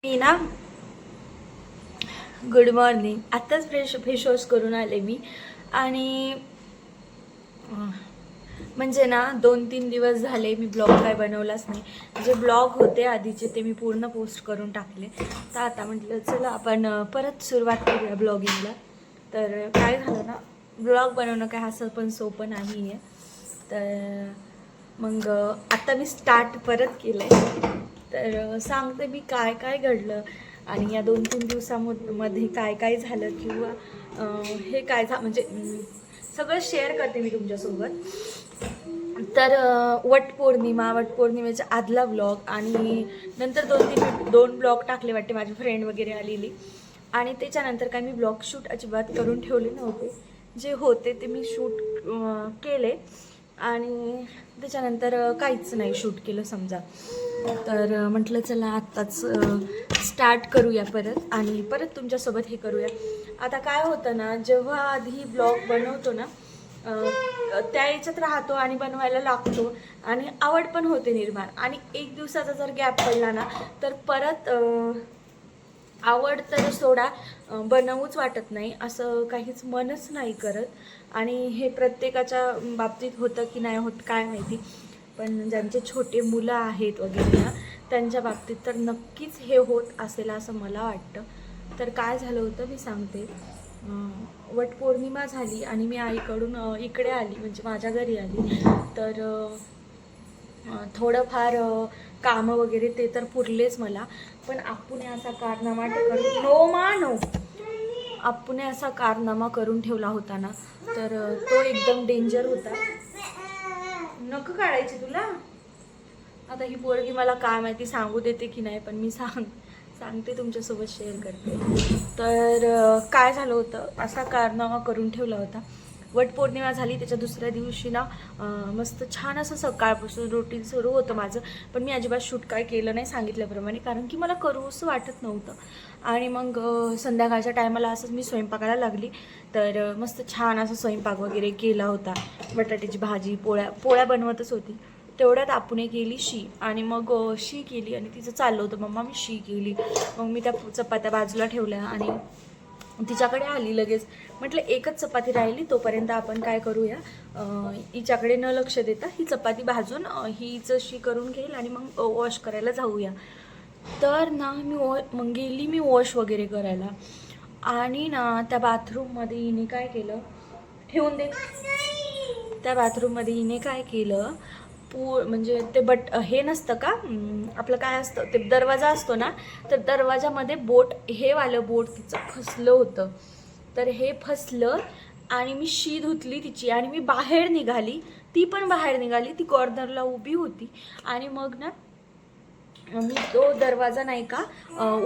मी ना good morning. आत्ताच face wash करून आले मी. आणि म्हणजे ना 2-3 दिवस झाले मी ब्लॉग काय बनवलाच नाही. जे ब्लॉग होते आधीचे ते मी पूर्ण पोस्ट करून टाकले. तर आता म्हटलं चला आपण परत सुरुवात करूया ब्लॉगिंगला. तर काय झालं ना, ब्लॉग बनवणं काय असं पण सोपं नाही आहे. तर मग आता मी स्टार्ट परत केलं आहे. तर सांगते मी काय काय घडलं आणि या 2-3 दिवसामध्ये काय काय झालं, किंवा हे काय म्हणजे सगळं शेअर करते मी तुमच्यासोबत. तर वटपौर्णिमेचा आदला ब्लॉग आणि नंतर 2 ब्लॉग टाकले वाटते, माझी फ्रेंड वगैरे आलेली. आणि त्याच्यानंतर काय मी ब्लॉग शूट अजिबात करून ठेवले नव्हते. जे होते ते मी शूट केले आणि त्याच्यानंतर काहीच नाही शूट केलं समजा. तर म्हटलं चला आत्ताच स्टार्ट करूया परत आणि परत तुमच्यासोबत हे करूया. आता काय होतं ना, जेव्हा आधी ब्लॉग बनवतो ना त्या याच्यात राहतो आणि बनवायला लागतो आणि आवड पण होते निर्माण. आणि एक दिवसाचा जर गॅप पडला ना तर परत आवड तर सोडा, बनवूच वाटत नाही, असं काहीच मनच नाही करत. आणि हे प्रत्येकाच्या बाबतीत होतं की नाही होत काय माहिती, पण ज्यांचे छोटे मुलं आहेत वगैरे ना त्यांच्या बाबतीत तर नक्कीच हे होत असेल असं मला वाटतं. तर काय झालं होतं मी सांगते. वटपौर्णिमा झाली आणि मी आईकडून इकडे आली, म्हणजे माझ्या घरी आली. तर थोडंफार कामं वगैरे ते तर पुरलेच मला. पण आपूने असा कारनामा आपूने असा कारनामा करून ठेवला होता ना, तर तो एकदम डेंजर होता. नको काढायची तुला. आता ही पोरगी मला काय माहिती सांगू देते की नाही, पण मी सांगते तुमच्यासोबत शेअर करते. तर काय झालं होतं, असा कारनामा करून ठेवला होता. वटपौर्णिमा झाली त्याच्या दुसऱ्या दिवशी ना मस्त छान असं सकाळपासून रुटीन सुरू होतं माझं. पण मी अजिबात शूट काय केलं नाही सांगितल्याप्रमाणे, कारण की मला करूसं वाटत नव्हतं. आणि मग संध्याकाळच्या टायमाला असंच मी स्वयंपाकाला लागली. तर मस्त छान असा स्वयंपाक वगैरे केला होता. बटाट्याची भाजी, पोळ्या बनवतच होती. तेवढ्यात आपूने केली शी. आणि मग शी केली आणि तिचं चाललं होतं मम्मा मी शी केली. मग मी त्या चपात्या बाजूला ठेवल्या आणि तिच्याकडे आली लगेच. म्हटलं एकच चपाती राहिली, तोपर्यंत आपण काय करूया, हिच्याकडे न लक्ष देता ही चपाती भाजून हिचं शी करून घेईल आणि मग वॉश करायला जाऊया. तर ना मग गेली मी वॉश वगैरे करायला. आणि ना त्या बाथरूममध्ये हिने काय केलं, ठेवून दे. त्या बाथरूममध्ये हिने काय केलं, म्हणजे ते हे नसतं का आपलं, काय असतं ते दरवाजा असतो ना, तर दरवाजामध्ये हे वालं बोट तिचं फसलं होतं. तर हे फसलं आणि मी शी धुतली तिची आणि मी बाहेर निघाली. ती पण बाहेर निघाली, ती कॉर्नरला उभी होती. आणि मग ना मी तो दरवाजा नाही का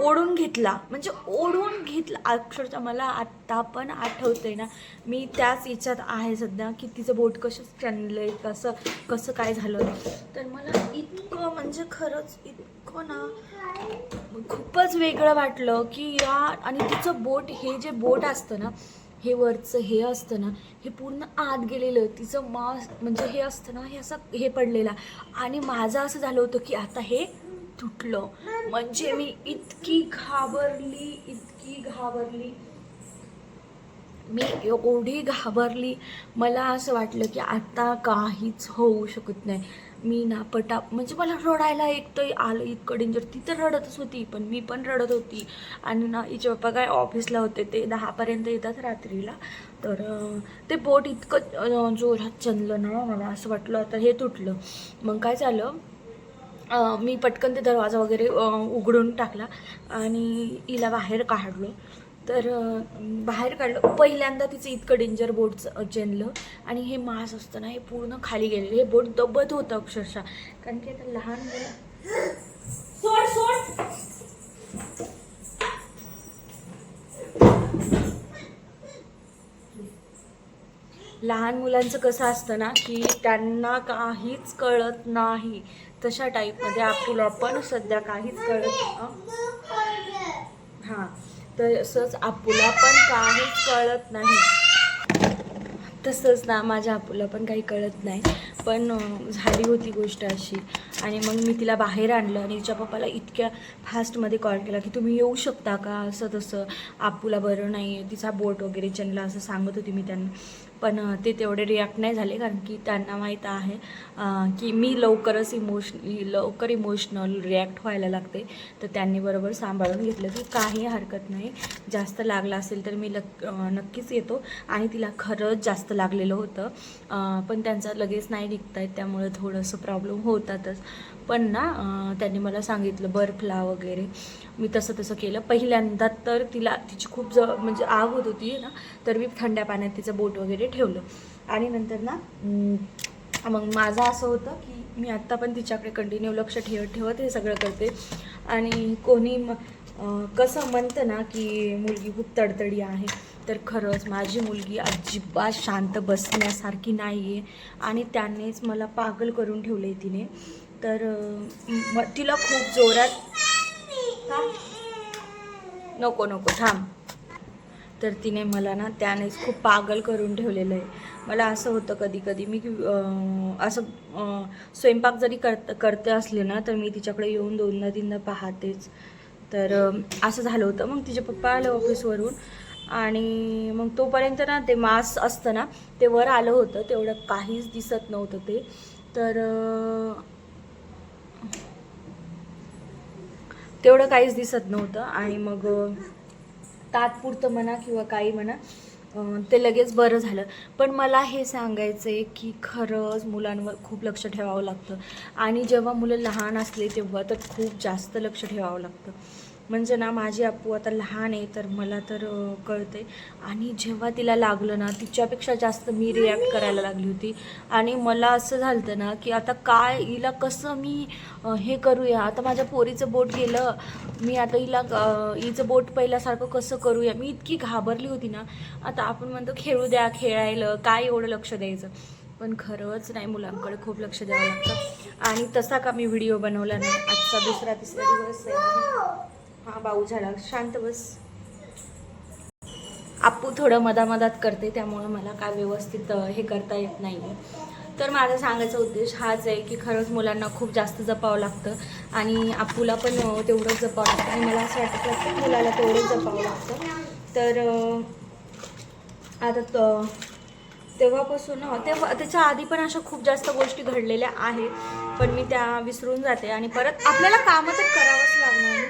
ओढून घेतला, म्हणजे ओढून घेतला अक्षरशः. मला आत्ता पण आठवतंय ना, मी त्याच याच्यात आहे सध्या की तिचं बोट कसं चाललंय, कसं काय झालं. तर मला इतकं म्हणजे खरंच इतकं ना खूपच वेगळं वाटलं की यार. आणि तिचं बोट, हे जे बोट असतं ना, हे वरचं हे असतं ना, हे पूर्ण आत गेलेलं. तिचं म्हणजे हे असतं ना, हे असं हे पडलेलं. आणि माझं असं झालं होतं की आता हे तुटलं. म्हणजे मी इतकी घाबरली, मी एवढी घाबरली. मला असं वाटलं की आता काहीच होऊ शकत नाही. मी ना म्हणजे मला रडायला एकटं आलं, इतकं डेंजर. ती तर रडतच होती, पण मी पण रडत होती. आणि ना हिचे पप्पा काय ऑफिसला होते, ते 10पर्यंत येतात रात्रीला. तर ते बोट इतकं जोरात चललं ना, मला असं वाटलं आता हे तुटलं. मग काय झालं, मी पटकन ते दरवाजा वगैरे उघडून टाकला आणि हिला बाहेर काढलं. तर बाहेर काढलं, पहिल्यांदा तिचं इतकं डेंजर बोट चेनलं. आणि हे मांस असतं ना, हे पूर्ण खाली गेलेलं. हे बोट दबत होतं अक्षरशः, कारण की आता लहान मुलं लहान मुलांचं कसं असतं ना की त्यांना काहीच कळत नाही. तशा टाईपमध्ये आपल्याला पण सध्या काहीच कळत हां, तसंच आपूला पण काहीच कळत नाही. तसंच ना माझ्या आपूला पण काही कळत नाही. पण झाली होती गोष्ट अशी. आणि मग मी तिला बाहेर आणलं आणि तिच्या पप्पाला इतक्या फास्टमध्ये कॉल केला की तुम्ही येऊ शकता का, असं तसं, आपूला बरं नाही आहे, तिचा बोट वगैरे चनला, असं सांगत होती मी त्यांना. पण ते तेवढे रिॲक्ट नाही झाले, कारण की त्यांना माहीत आहे की मी लवकर इमोशनल रिॲक्ट व्हायला लागते. तर त्यांनी बरोबर सांभाळून घेतलं की काही हरकत नाही, जास्त लागलं असेल तर मी नक्कीच येतो. आणि तिला खरंच जास्त लागलेलं होतं, पण त्यांचा लगेच नाही निघता येत, त्यामुळे थोडंसं प्रॉब्लेम होतातच. पण ना त्यांनी मला सांगितलं बर्फला वगैरे, मी तसं केलं. पहिल्यांदा तर तिची खूप म्हणजे आग होत होती ना, तर मी थंड्या पाण्यात तिचं बोट वगैरे ठेवलं. आणि नंतर ना मग माझं असं होतं की मी आत्ता पण तिच्याकडे कंटिन्यू लक्ष ठेवत हे सगळं करते. आणि कोणी कसं म्हणतं ना की मुलगी खूप तडतडी आहे, तर खरंच माझी मुलगी अजिबात शांत बसण्यासारखी नाही आहे. आणि त्यानेच मला पागल करून ठेवलं आहे तिने. तर तिला खूप जोरात नको थांब. तर तिने मला ना त्यानेच खूप पागल करून ठेवलेलं आहे. मला असं होतं कधी मी असं स्वयंपाक जरी करते असले ना, तर मी तिच्याकडे येऊन 2दा-3दा पाहतेच. तर असं झालं होतं. मग तिचे पप्पा आले ऑफिसवरून आणि मग तोपर्यंत ना ते मास्क असतं ना ते वर आलं होतं, तेवढं काहीच दिसत नव्हतं ते. तर तेवढं काहीच दिसत नव्हतं. आणि मग तात्पुरतं म्हणा किंवा काही म्हणा, ते लगेच बरं झालं. पण मला हे सांगायचं आहे की खरंच मुलांवर खूप लक्ष ठेवावं लागतं. आणि जेव्हा मुलं लहान असले तेव्हा तर खूप जास्त लक्ष ठेवावं लागतं. म्हणजे ना माझी अप्पू आता लहान आहे, तर मला तर कळते. आणि जेव्हा तिला लागलं ना, तिच्यापेक्षा जास्त मी रिॲक्ट करायला लागली होती. आणि मला असं झालं ना की आता काय हिला कसं मी हे करूया. आता माझ्या पोरीचं बोट गेलं, मी आता हिचं बोट पहिल्यासारखं कसं करूया. मी इतकी घाबरली होती ना. आता आपण म्हणतो खेळू द्या, खेळायला काय एवढं लक्ष द्यायचं, पण खरंच नाही, मुलांकडे खूप लक्ष द्यावं लागतं. आणि तसा का मी व्हिडिओ बनवला नाही. आजचा 2रा-3रा दिवस आहे. हां बाऊ झाला, शांत बस. आप्पू थोडं मधामधात करते, त्यामुळं मला काय व्यवस्थित हे करता येत नाही. तर माझा सांगायचा उद्देश हाच आहे की खरंच मुलांना खूप जास्त जपावं लागतं. आणि आप्पूला पण तेवढंच जपावं लागतं. आणि मला असं वाटतं प्रत्येक मुलाला तेवढंच जपावं लागतं. तर आता तेव्हापासून तेव्हा त्याच्या आधी पण अशा खूप जास्त गोष्टी घडलेल्या आहेत, पण मी त्या विसरून जाते. आणि परत आपल्याला कामं तर करावंच लागणार.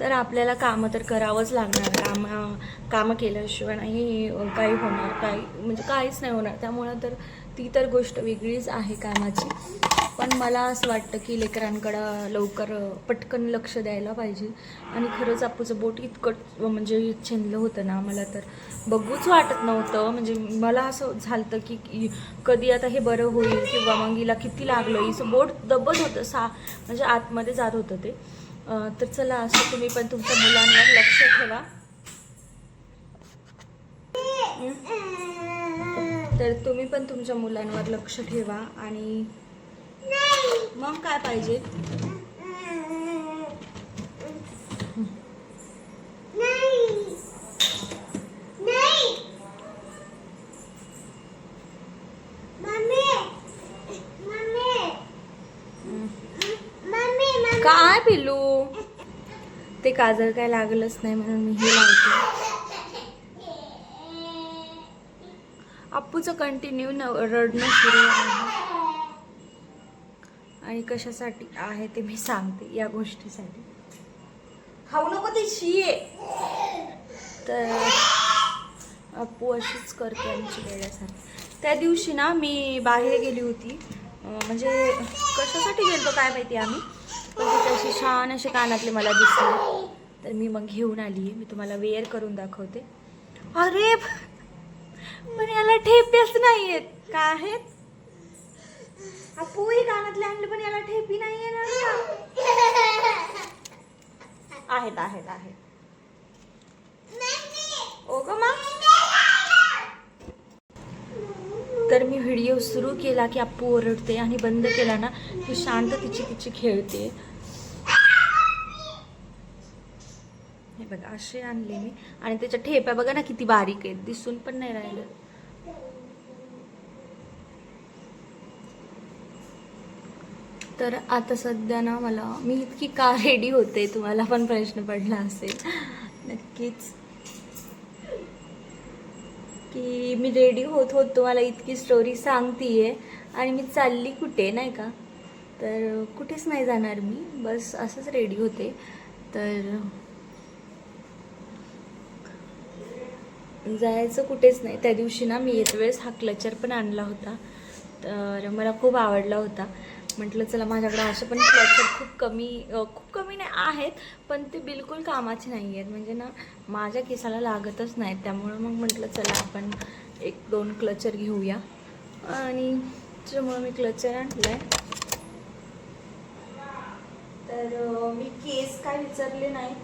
तर आपल्याला कामं तर करावंच लागणार. कामं केल्याशिवाय नाही काही होणार, काही म्हणजे काहीच नाही होणार. त्यामुळं तर ती तर गोष्ट वेगळीच आहे कामाची. पण मला असं वाटतं की लेकरांकडं लवकर पटकन लक्ष द्यायला पाहिजे. आणि खरंच आपूचं बोट इतकं म्हणजे छिनलं होतं ना, मला तर बघूच वाटत नव्हतं. म्हणजे मला असं झालं की कधी आता हे बरं होईल, किंवा मग हिला किती लागलं. हिचं बोट दबत होतं, म्हणजे आतमध्ये जात होतं ते. तर चला, असं तुम्ही पण तुमच्या मुलांवर लक्ष ठेवा. तर तुम्ही पण तुमच्या मुलांवर लक्ष ठेवा. आणि मग काय पाहिजे. काय पिल्लू, ते काजळ काय लागलंच नाही म्हणून मी हे लावते. अप्पूचं कंटिन्यू रडणं सुरू आहे. आणि कशासाठी आहे ते मी सांगते, या गोष्टीसाठी. खाऊ नको ते शिये. तर अप्पू अशीच करते आमची वेळेसाठी. त्या दिवशी ना मी बाहेर गेली होती, म्हणजे कशासाठी गेलो काय माहिती आम्ही, पण तिथे अशी छान असे कानातले मला दिसले, तर मी मग घेऊन आली आहे. मी तुम्हाला वेअर करून दाखवते. अरे पण याला ठेपेच नाही आहेत. काय आहेत अप्पू, हे कानातले आणले पण याला ठेपी नाही आहे ना. आहेत ओ ग मा. तर मी व्हिडिओ सुरू केला की अप्पू ओरडते, आणि बंद केला ना की शांत तिची खेळते. हे बघा असे आणले मी. आणि त्याच्या ठेप्या बघा ना किती बारीक आहेत, दिसून पण नाही राहिलं. तर आता सध्या ना मी इतकी का रेडी होते तुम्हाला पण प्रश्न पडला असेल नक्कीच, की मी रेडी होत तुम्हाला इतकी स्टोरी सांगतीये आणि मी चालली कुठे नाही का. तर कुठेच नाही जाणार मी, बस असंच रेडी होते. तर जायचं कुठेच नाही. त्या दिवशी ना मी येत वेळेस हा क्लचर पण आणला होता, तर मला खूप आवडला होता. म्हटलं चला माझ्याकडे असे पण क्लचर खूप कमी नाही आहेत, पण ते बिलकुल कामाचे नाही आहेत, म्हणजे ना माझ्या केसाला लागतच नाहीत. त्यामुळं मग म्हटलं चला आपण 1-2 क्लचर घेऊया, आणि त्याच्यामुळं मी क्लचर आणलं आहे. तर मी केस काय विचारले नाही,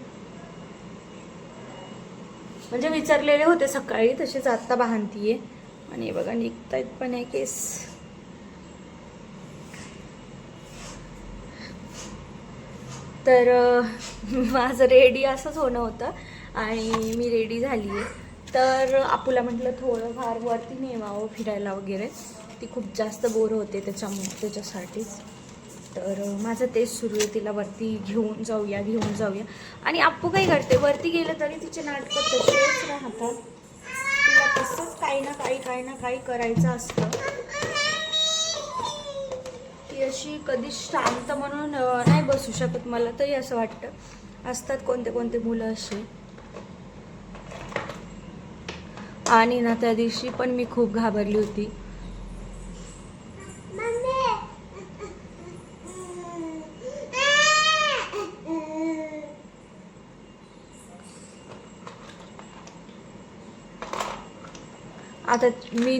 म्हणजे विचारलेले होते सकाळी, तसेच आत्ता बांधतीये. आणि बघा निघतायत पण आहे केस. तर माझं रेडी असंच होणं होतं आणि मी रेडी झाली आहे. तर आपूला म्हटलं थोडंफार वरती नेवावं फिरायला वगैरे, ती खूप जास्त बोर होते त्याच्यासाठीच. तर माझं तेच सुरू आहे, तिला वरती घेऊन जाऊया. आणि आप्पू काही करते, वरती गेलं तरी तिचे नाटकं तसेच राहतात. तिला तसंच काही ना काही करायचं असतं. ती अशी कधी शांत म्हणून नाही बसू शकत. मला तरी असं वाटतं असतात कोणते मुलं असे. आणि ना त्या दिवशी पण मी खूप घाबरली होती. आता मी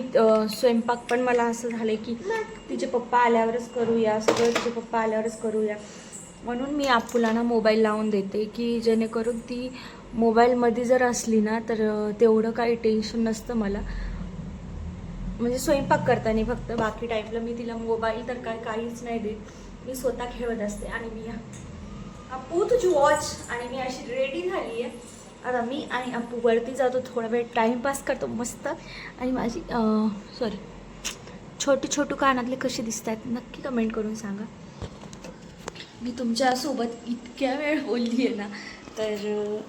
स्वयंपाक पण मला असं झालं की तिचे पप्पा आल्यावरच करूया, सगळं तिचे पप्पा आल्यावरच करूया. म्हणून मी आपूला ना मोबाईल लावून देते, की जेणेकरून ती मोबाईलमध्ये जर असली ना तर तेवढं काही टेन्शन नसतं मला. म्हणजे स्वयंपाक करताना फक्त, बाकी टाईपला मी तिला मोबाईल तर काहीच नाही देत. मी स्वतः खेळत असते. आणि मी आप्पू तुझी वॉच, आणि मी अशी रेडी झाली आहे. आता मी आणि आप्पू वरती जातो, थोडा वेळ टाईमपास करतो मस्त. आणि माझी छोटू कानातले कसे दिसत आहेत नक्की कमेंट करून सांगा. मी तुमच्यासोबत इतक्या वेळ बोलली आहे ना, तर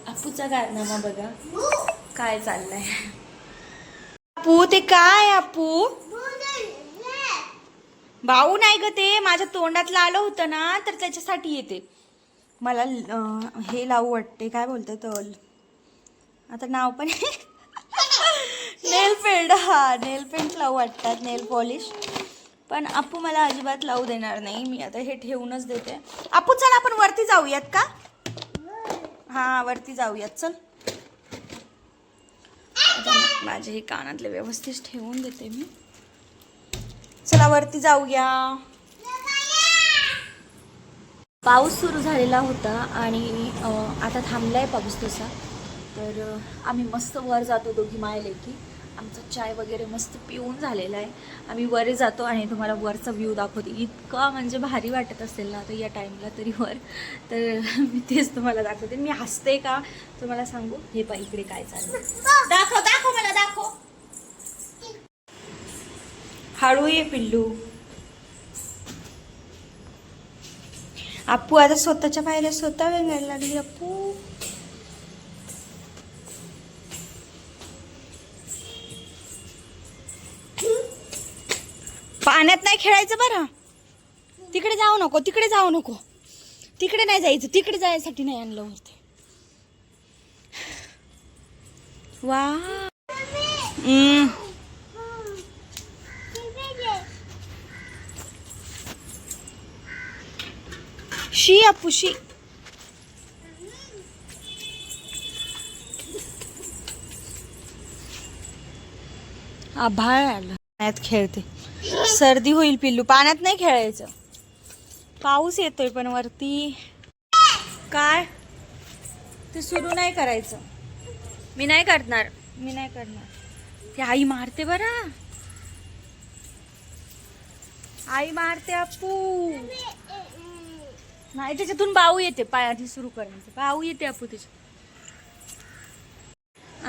आप्पूचा कारनामा बघा काय चाललाय. आप्पू ते काय, आप्पू भाऊ नाही ग, ते माझ्या तोंडातलं आलं होतं ना, तर त्याच्यासाठी येते. मला हे लावू वाटते, काय बोलतात आता नाव पण नेल पेंट. हा नेल पेंट लावू वाटतात, नेल पॉलिश. पण आप्पू मला अजिबात लावू देणार नाही. मी आता हे ठेवूनच देते. आप्पू चल आपण वरती जाऊयात का? हा वरती जाऊयात चल. माझे हे कानातले व्यवस्थित ठेवून देते मी. चला वरती जाऊया. पाऊस सुरू झालेला होता आणि आता थांबलाय पाऊस तसा. तर आम्ही मस्त वर जातो दोघी मायलेकी. आमचा चाय वगैरे मस्त पिऊन झालेला आहे. आम्ही वर जातो आणि तुम्हाला वरचा व्ह्यू दाखवते. इतका म्हणजे भारी वाटत असेल ना आता या टाईमला तरी वर. तर मी तेच तुम्हाला दाखवते. मी हसते का तुम्हाला सांगू, हे पहा इकडे काय चाललं. दाखव मला दाखव. हळू ये पिल्लू. आप्पू आता स्वतःच्या पायाला स्वतः वेंगायला लागली. आप्पू पाण्यात नाही खेळायचं बरं. तिकडे जाऊ नको, तिकडे जाऊ नको, तिकडे नाही जायचं. तिकडे जायसाठी नाही आणलं वरती. वा शी आप्पू शी. आभाळ आलं, पाण्यात खेळते. सर्दी होईल पिल्लू, पाण्यात नाही खेळायचं. पाऊस येतोय पण वरती. काय ते सुरू नाही करायचं. मी नाही करणार. ती आई मारते बरं. आई मारते आप्पू. नाही त्याच्यातून बाऊ येते. पायाची सुरू करायचं बाऊ येते आप्पू त्याच्या.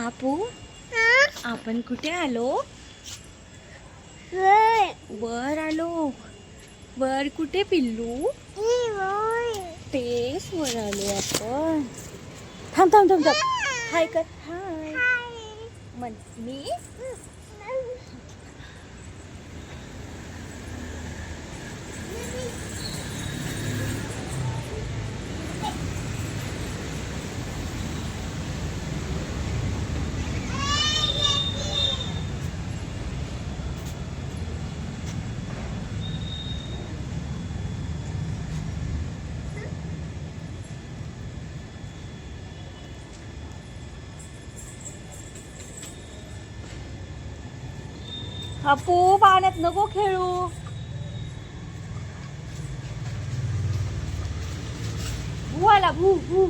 आप्पू आपण कुठे आलो? वर आलो. वर कुठे पिल्लू? टेरेस वर आलो आपण. थांब थांब थांब थांब. हाय कर. हाय मी. अपू पाण्यात नको खेळू. भू आला भू भू.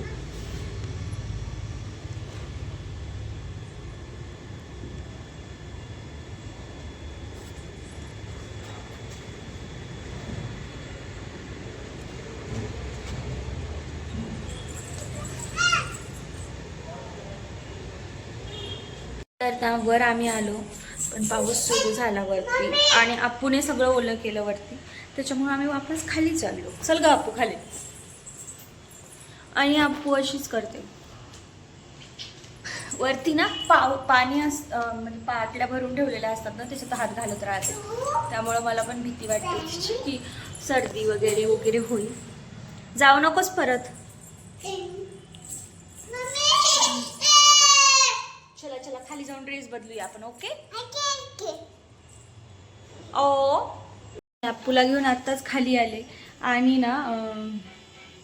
तर ना वर आम्ही आलो पण पाऊस सुरू झाला वरती आणि अप्पूने सगळं ओलं केलं वरती, त्याच्यामुळे आम्ही वापस खाली चाललो. चल ग अप्पू खाली. आणि अप्पू अशीच करते. वरती ना पाणी म्हणजे पाटल्या भरून ठेवलेल्या असतात ना, त्याच्यात हात घालत राहते. त्यामुळं मला पण भीती वाटते की सर्दी वगैरे वगैरे होईल. जाऊ नकोस परत. चला चला खाली जाऊन ड्रेस बदलूया आपण. ओके ओ. अप्पूला घेऊन आत्ताच खाली आले आणि ना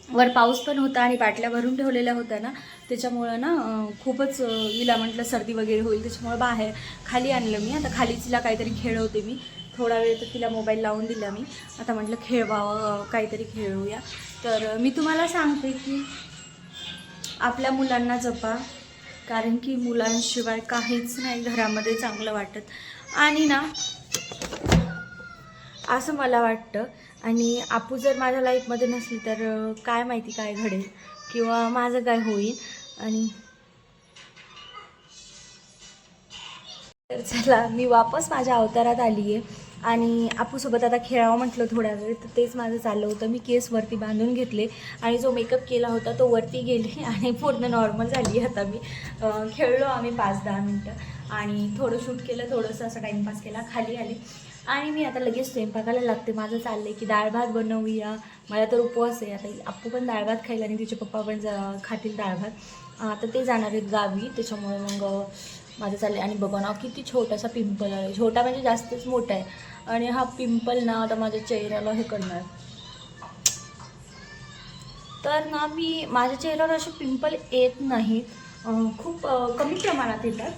वर पाऊस पण होता आणि बाटल्या भरून ठेवलेल्या होत्या ना, त्याच्यामुळं ना खूपच हिला म्हटलं सर्दी वगैरे होईल, त्याच्यामुळं बाहेर खाली आणलं मी. आता खाली तिला काहीतरी खेळवते मी. थोडा वेळ तर तिला मोबाईल लावून दिला मी. आता म्हटलं खेळवावं, काहीतरी खेळूया. तर मी तुम्हाला सांगते की आपल्या मुलांना जपा, कारण की मुलांशिवाय काहीच नाही घरामध्ये चांगलं वाटत. आणि ना असं मला वाटतं, आणि अप्पू जर माझ्या लाईफमध्ये नसली तर काय माहिती काय घडेल किंवा माझं काय होईल. आणि तर चला मी वापस माझ्या अवतारात आली आहे आणि अप्पूसोबत आता खेळावं म्हटलं थोड्या वेळ. तर तेच माझं चाललं होतं. मी केस वरती बांधून घेतले आणि जो मेकअप केला होता तो वरती गेले आणि पूर्ण नॉर्मल झाली. आता मी खेळलो आम्ही 5-10 मिनटं आणि थोडं शूट केलं, थोडंसं असं टाईमपास केला, खाली आले आणि मी आता लगेच स्वयंपाकाला लागते. माझं चाललं आहे की डाळ भात बनवूया. मला तर उपवास आहे. आता अप्पू पण डाळ भात खाईल आणि तिचे पप्पा पण खातील डाळ भात. आता ते जाणार आहेत गावी, त्याच्यामुळे मग माझं चाललं आहे. आणि बघा ना किती छोटासा पिंपल आहे. छोटा म्हणजे जास्तच मोठा आहे. आणि हा पिंपल ना आता माझ्या चेहऱ्याला हे करणार. तर ना मी माझ्या चेहऱ्यावर असे पिंपल येत नाहीत, खूप कमी प्रमाणात येतात.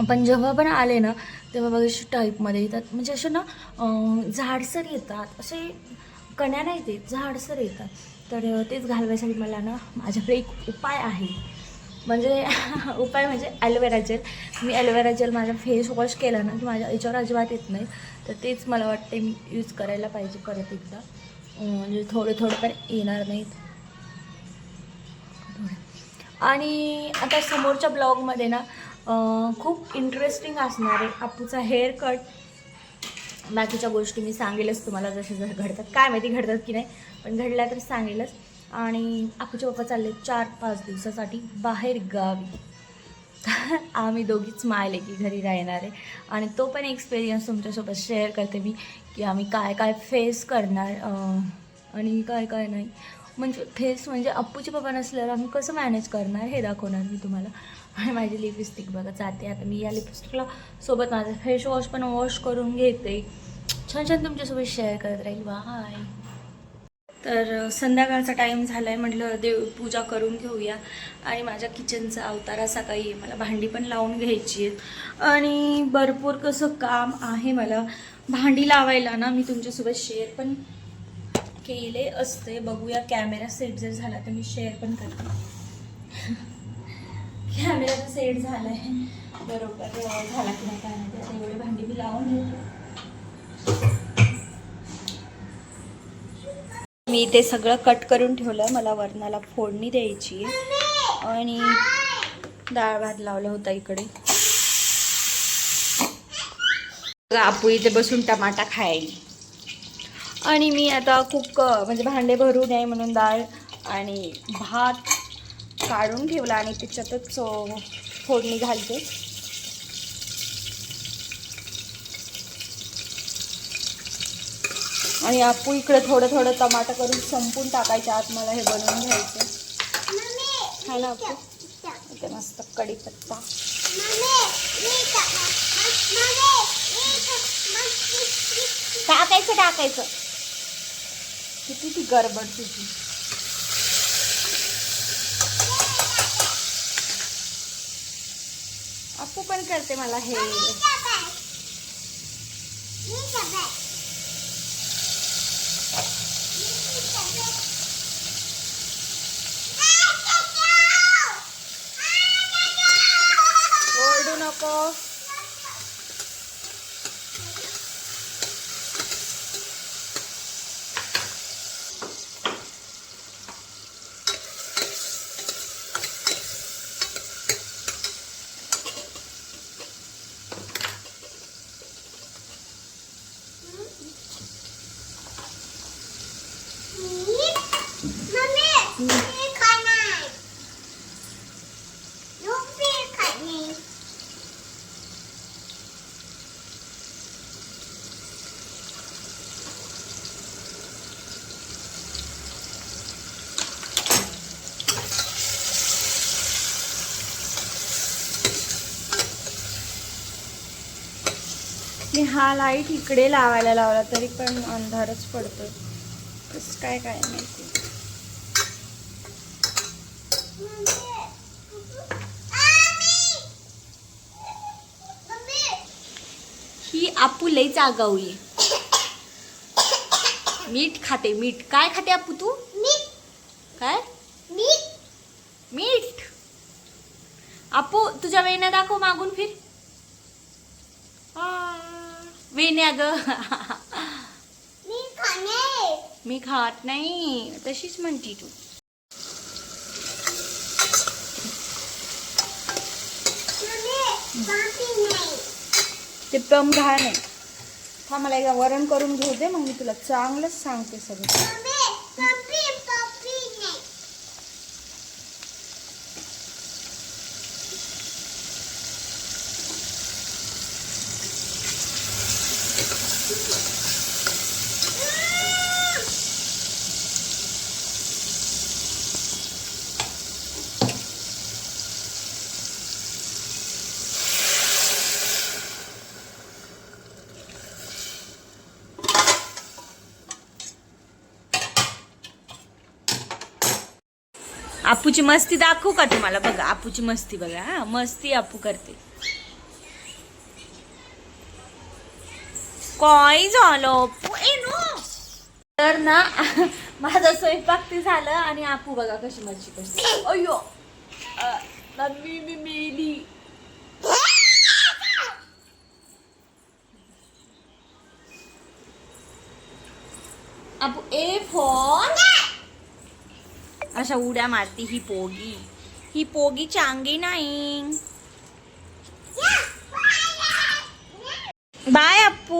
पण जेव्हा पण आले ना तेव्हा बघा अशी टाईपमध्ये येतात. म्हणजे असे ना झाडसर येतात, असे कण्या नाही ते झाडसर येतात. तर तेच घालवायसाठी मला ना माझ्याकडे एक उपाय आहे. म्हणजे उपाय म्हणजे ॲलोवेरा जेल. मी ॲलोवेरा जेल माझा फेस वॉश केला ना की माझ्या याच्यावर अजिबात येत नाही. तर तेच मला वाटते मी यूज करायला पाहिजे परत एकदा. म्हणजे थोडे पण येणार नाहीत. आणि आता समोरच्या ब्लॉगमध्ये ना खूप इंटरेस्टिंग असणार आहे अप्पूचा हेअर कट. बाकीच्या गोष्टी मी सांगेलच तुम्हाला, जसे जसे घडतात. काय माहिती घडतात की नाही, पण घडल्या तर सांगेलच. आणि अप्पूचे पप्पा चालले 4-5 दिवसासाठी बाहेर गावी. आम्ही दोघीच मायले की घरी राहणार आहे. आणि तो पण एक्सपिरियन्स तुमच्यासोबत शेअर करते मी की आम्ही काय काय फेस करणार आणि काय काय नाही. म्हणजे फेस म्हणजे अप्पूचे पप्पा नसल्यावर आम्ही कसं मॅनेज करणार हे दाखवणार मी तुम्हाला. आणि माझी लिपस्टिक बघा जाते आता. मी या लिपस्टिकला सोबत माझं फेस वॉश पण वॉश करून घेते. छान छान तुमच्यासोबत शेअर करत राहील. बाय. तर संध्याकाळचा टाईम झाला आहे, म्हटलं देवपूजा करून घेऊया. आणि माझ्या किचनचा अवतार असा काही आहे. मला भांडी पण लावून घ्यायची आहेत आणि भरपूर कसं काम आहे मला. भांडी लावायला ना मी तुमच्यासोबत शेअर पण केले असते. बघूया कॅमेरा सेट जर झाला तर मी शेअर पण करते. कॅमेराचा सेट झाला आहे बरोबर झाला की नाही काय नाही. आता एवढे भांडी मी लावून घेते. मी ते सगळं कट करून ठेवलं. मला वरणाला फोडणी द्यायची आणि डाळ भात लावला होता इकडे. अप्पू इथे बसून टमाटा खायली आणि मी आता म्हणजे भांडे भरू नये म्हणून डाळ आणि भात काढून ठेवला आणि त्याच्यातच फोडणी घालते. आणि आपू इकडे थोडं थोडं टमाटर करून संपून टाकायच्या आत मला हे बनवून घ्यायचं हा ना आपू. इथे मस्त कढीपत्ता टाकायचं किती ती गडबड तुझी. आपू पण करते मला हे. ओरडू नको. मी हा लाईट इकडे लावायला लावला तरी पण अंधारच पडतो. कसं काय काय माहिती. ही आपू लईच आगाऊ. मीठ खाते. मीठ काय खाते आपू तू? काय मीठ? आपू तुझ्या वेण्या दाखव मागून फिर. वेण्या ग. मी खात नाही तशीच म्हणती तू. ते पम घाण आहे. हा मला एकदा वरण करून घेऊ दे मग मी तुला चांगलंच सांगते सगळं. आपूची मस्ती दाखवू का तुम्हाला? बघा आपूची मस्ती बघा. हा मस्ती आपू करते. काय झालं तर ना माझा स्वयंपाक ते झालं आणि आपू बघा कशी मच्छी करते. अय्यो मी मेली. आपू ए फॉर अशा उड्या मारती ही पोगी. ही पोगी चांगली नाही. बाय अप्पू.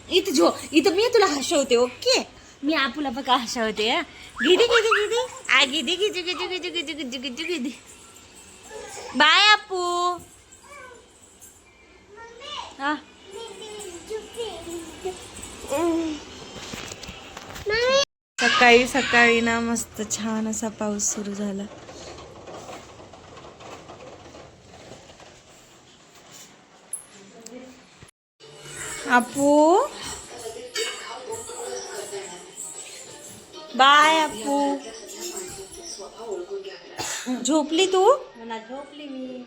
इथं मी तुला हसवते. ओके मी आपूला बघा हसवते. गिदी गिदी गिदी आ गिदी गिदी गिदी गिदी गिदी गिदी गिदी गिदी. बाय अप्पू. हा सकाळी सकाळी ना मस्त छान असा पाऊस सुरू झाला. आपू बाय. आपू झोपली तू? झोपली मी.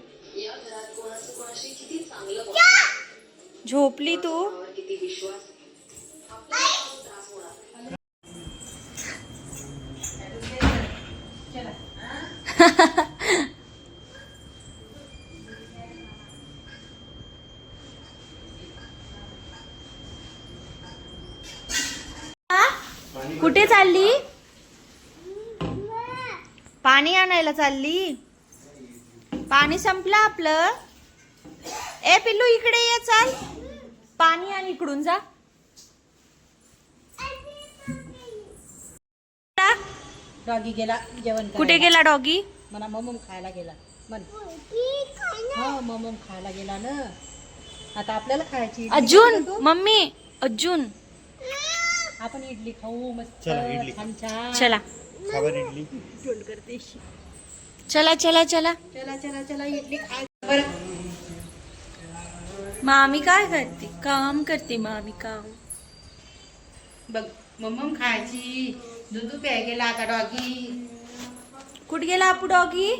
झोपली तू? कुठे चालली? पाणी आणायला चालली. पाणी संपलं आपलं. ए पिल्लू इकडे ये. चल पाणी आण इकडून जा. डॉगी गेला जेवण कुठे करायला. गेला डॉगी? म्हणा ममम खायला गेला म्हण. हो ममम खायला गेला ना. आता आपल्याला खायची इडली. अजून खायला तू? मम्मी अजून आपण इडली खाऊ मस्त चला, इडली. छान छान. चला खाबर इडली. टोल करते. चला चला चला. चला चला चला इडली खाय बरं. मामी काय करते? काम करते मामी काम. बघ ममम खायची. दूध प्याय गेला आता डॉगी. कुठे गेला आपू डॉगी?